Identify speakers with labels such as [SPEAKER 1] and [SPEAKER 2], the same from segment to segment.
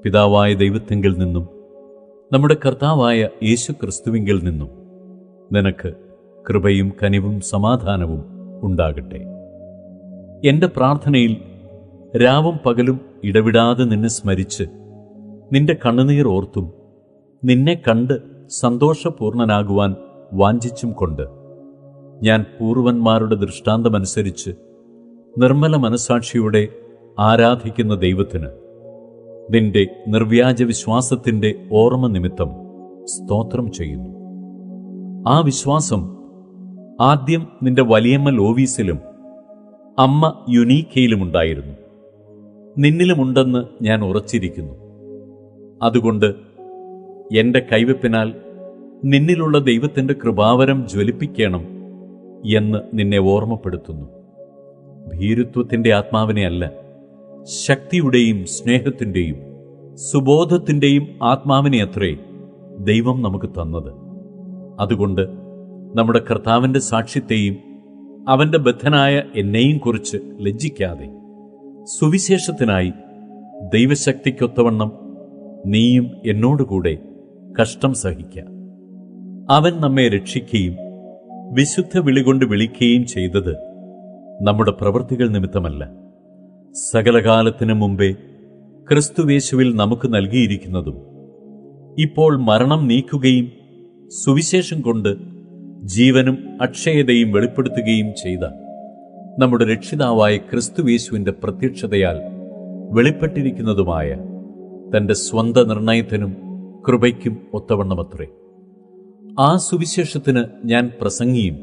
[SPEAKER 1] പിതാവായ ദൈവത്തിങ്കിൽ നിന്നും നമ്മുടെ കർത്താവായ യേശു ക്രിസ്തുവിങ്കിൽ നിന്നും നിനക്ക് കൃപയും കനിവും സമാധാനവും ഉണ്ടാകട്ടെ. എൻ്റെ പ്രാർത്ഥനയിൽ രാവും പകലും ഇടവിടാതെ നിന്നെ സ്മരിച്ച് നിന്റെ കണ്ണുനീർ ഓർത്തും നിന്നെ കണ്ട് സന്തോഷപൂർണനാകുവാൻ വാഞ്ചിച്ചും കൊണ്ട് ഞാൻ പൂർവന്മാരുടെ ദൃഷ്ടാന്തമനുസരിച്ച് നിർമ്മല മനസാക്ഷിയോടെ ആരാധിക്കുന്ന ദൈവത്തിന് നിന്റെ നിർവ്യാജ വിശ്വാസത്തിൻ്റെ ഓർമ്മ നിമിത്തം സ്തോത്രം ചെയ്യുന്നു. ആ വിശ്വാസം ആദ്യം നിന്റെ വലിയമ്മ ലോവീസിലും അമ്മ യുനീക്കയിലുമുണ്ടായിരുന്നു. നിന്നിലുമുണ്ടെന്ന് ഞാൻ ഉറച്ചിരിക്കുന്നു. അതുകൊണ്ട് എൻ്റെ കൈവെപ്പിനാൽ നിന്നിലുള്ള ദൈവത്തിൻ്റെ കൃപാവരം ജ്വലിപ്പിക്കണം എന്ന് നിന്നെ ഓർമ്മപ്പെടുത്തുന്നു. ഭീരുത്വത്തിൻ്റെ ആത്മാവിനെ അല്ല, ശക്തിയുടെയും സ്നേഹത്തിൻ്റെയും സുബോധത്തിൻ്റെയും ആത്മാവിനെ അത്രേ ദൈവം നമുക്ക് തന്നത്. അതുകൊണ്ട് നമ്മുടെ കർത്താവിൻ്റെ സാക്ഷ്യത്തെയും അവൻ്റെ ബദ്ധനായ എന്നെയും കുറിച്ച് ലജ്ജിക്കാതെ സുവിശേഷത്തിനായി ദൈവശക്തിക്കൊത്തവണ്ണം നീയും എന്നോടുകൂടെ കഷ്ടം സഹിക്ക. അവൻ നമ്മെ രക്ഷിക്കുകയും വിശുദ്ധ വിളികൊണ്ട് വിളിക്കുകയും ചെയ്തത് നമ്മുടെ പ്രവൃത്തികൾ നിമിത്തമല്ല, സകലകാലത്തിനു മുമ്പേ ക്രിസ്തുവേശുവിൽ നമുക്ക് നൽകിയിരിക്കുന്നതും ഇപ്പോൾ മരണം നീക്കുകയും സുവിശേഷം കൊണ്ട് ജീവനും അക്ഷയതയും വെളിപ്പെടുത്തുകയും ചെയ്ത നമ്മുടെ രക്ഷിതാവായ ക്രിസ്തുവേശുവിൻ്റെ പ്രത്യക്ഷതയാൽ വെളിപ്പെട്ടിരിക്കുന്നതുമായ തൻ്റെ സ്വന്ത നിർണയത്തിനും കൃപയ്ക്കും ഒത്തവണ്ണമത്രേ. ആ സുവിശേഷത്തിന് ഞാൻ പ്രസംഗിയും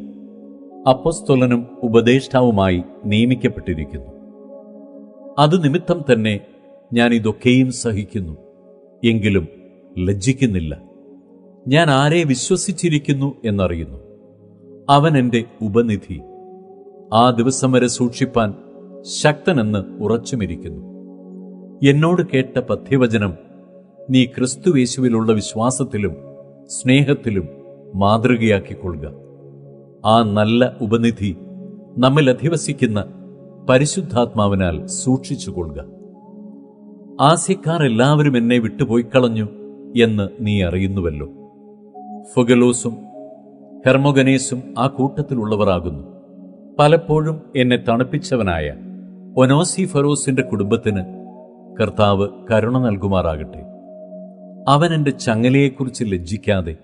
[SPEAKER 1] അപ്പൊസ്തലനും ഉപദേഷ്ടാവുമായി നിയമിക്കപ്പെട്ടിരിക്കുന്നു. അത് നിമിത്തം തന്നെ ഞാൻ ഇതൊക്കെയും സഹിക്കുന്നു, എങ്കിലും ലജ്ജിക്കുന്നില്ല. ഞാൻ ആരെ വിശ്വസിച്ചിരിക്കുന്നു എന്നറിയുന്നു, അവൻ എൻ്റെ ഉപനിധി. ആ ദിവസം വരെ സൂക്ഷിപ്പാൻ ശക്തനെന്ന് ഉറച്ചുമിരിക്കുന്നു. എന്നോട് കേട്ട പഥ്യവചനം നീ ക്രിസ്തുവേശുവിലുള്ള വിശ്വാസത്തിലും സ്നേഹത്തിലും മാതൃകയാക്കിക്കൊള്ളുക. ആ നല്ല ഉപനിധി നമ്മിൽ അധിവസിക്കുന്ന പരിശുദ്ധാത്മാവിനാൽ സൂക്ഷിച്ചുകൊള്ളുക. ആസ്യക്കാർ എല്ലാവരും എന്നെ വിട്ടുപോയിക്കളഞ്ഞു എന്ന് നീ അറിയുന്നുവല്ലോ. ഫുഗലോസും ഹെർമോഗനേസും ആ കൂട്ടത്തിലുള്ളവരാകുന്നു. പലപ്പോഴും എന്നെ തണുപ്പിച്ചവനായ ഒനോസിഫറോസിന്റെ കുടുംബത്തിന് കർത്താവ് കരുണ നൽകുമാറാകട്ടെ. അവൻ എൻ്റെ ചങ്ങലയെക്കുറിച്ച് ലജ്ജിക്കാതെ